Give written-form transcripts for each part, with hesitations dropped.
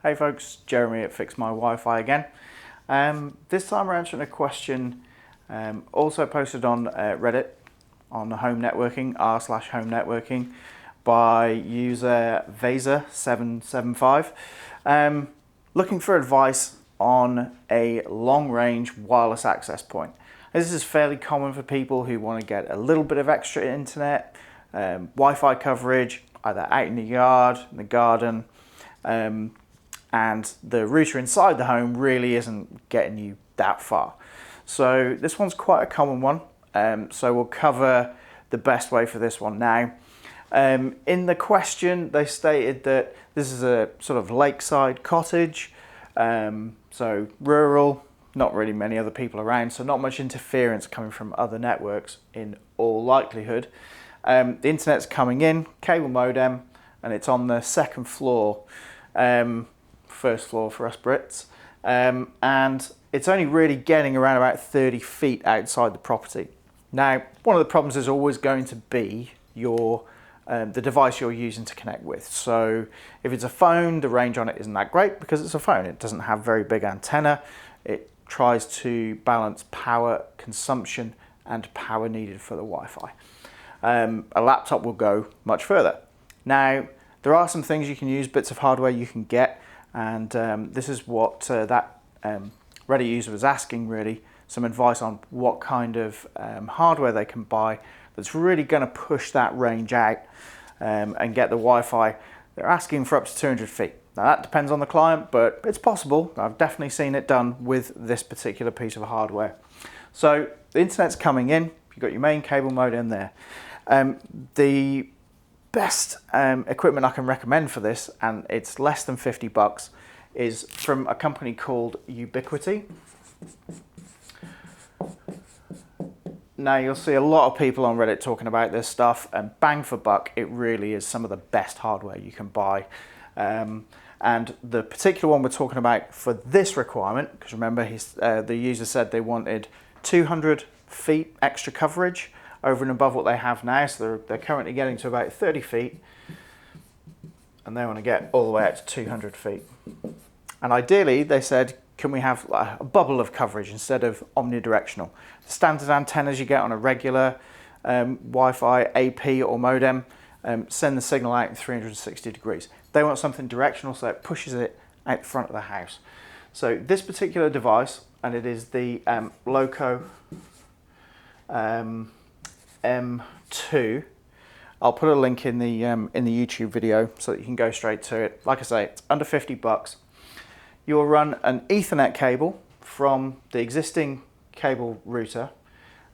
Hey folks, Jeremy at Fix My Wi-Fi again. This time we're answering a question also posted on Reddit on the home networking, r/home networking, by user Vaser775, looking for advice on a long-range wireless access point. This is fairly common for people who want to get a little bit of extra internet, Wi-Fi coverage, either out in the yard, in the garden, and the router inside the home really isn't getting you that far. So this one's quite a common one, so we'll cover the best way for this one now. In the question, they stated that this is a sort of lakeside cottage, so rural, not really many other people around, so not much interference coming from other networks in all likelihood. The internet's coming in, cable modem, and it's on the second floor, first floor for us Brits, and it's only really getting around about 30 feet outside the property. Now, one of the problems is always going to be the device you're using to connect with. So if it's a phone, the range on it isn't that great because it's a phone. It doesn't have very big antenna. It tries to balance power consumption and power needed for the Wi-Fi. A laptop will go much further. Now, there are some things you can use, bits of hardware you can get, and this is what that Reddit user was asking, really, some advice on what kind of hardware they can buy that's really going to push that range out and get the Wi-Fi. They're asking for up to 200 feet. Now that depends on the client, but it's possible. I've definitely seen it done with this particular piece of hardware. So the internet's coming in, you've got your main cable modem there. The best equipment I can recommend for this, and it's less than 50 bucks, is from a company called Ubiquiti. Now you'll see a lot of people on Reddit talking about this stuff, and bang for buck, it really is some of the best hardware you can buy. And the particular one we're talking about for this requirement, because remember the user said they wanted 200 feet extra coverage over and above what they have now, so they're currently getting to about 30 feet, and they want to get all the way out to 200 feet. And ideally, they said, can we have a bubble of coverage instead of omnidirectional? The standard antennas you get on a regular Wi-Fi AP or modem send the signal out in 360 degrees. They want something directional, so it pushes it out the front of the house. So this particular device, and it is the Loco M2. I'll put a link in the YouTube video so that you can go straight to it. Like I say, it's under 50 bucks. You'll run an Ethernet cable from the existing cable router.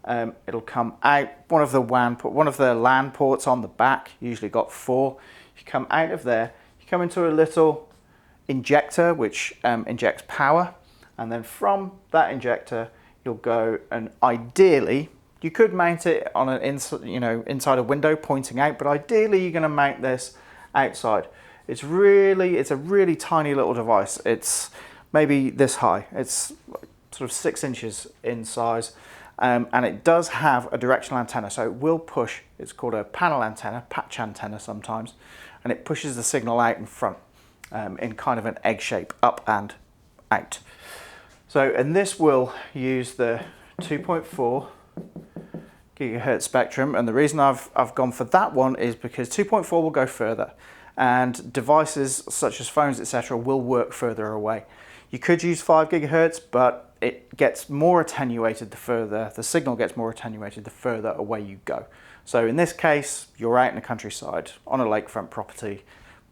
It'll come out one of the LAN ports on the back. Usually got 4. You come out of there. You come into a little injector which injects power, and then from that injector you'll go, and ideally you could mount it on an inside a window pointing out, but ideally you're going to mount this outside. It's a really tiny little device. It's maybe this high. It's sort of 6 inches in size, and it does have a directional antenna, so it will push. It's called a panel antenna, patch antenna sometimes, and it pushes the signal out in front in kind of an egg shape, up and out. So, and this will use the 2.4 gigahertz spectrum, and the reason I've gone for that one is because 2.4 will go further, and devices such as phones, etc., will work further away. You could use 5 gigahertz, but it gets more attenuated the signal gets more attenuated the further away you go. So in this case, you're out in the countryside on a lakefront property.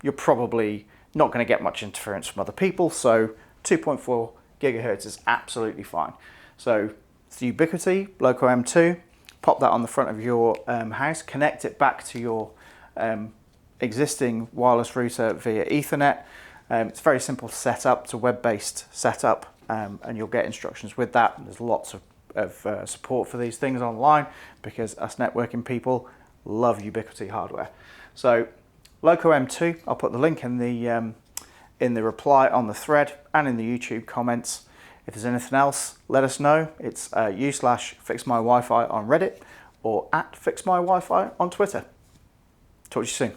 You're probably not going to get much interference from other people, so 2.4 gigahertz is absolutely fine. So it's the Ubiquiti Loco M2. Pop that on the front of your house, connect it back to your existing wireless router via Ethernet. It's very simple to set up. It's a web-based setup, and you'll get instructions with that. There's lots of support for these things online because us networking people love Ubiquiti hardware. So Loco M2, I'll put the link in the reply on the thread and in the YouTube comments. If there's anything else, let us know. It's u/fixmywifi on Reddit or @fixmywifi on Twitter. Talk to you soon.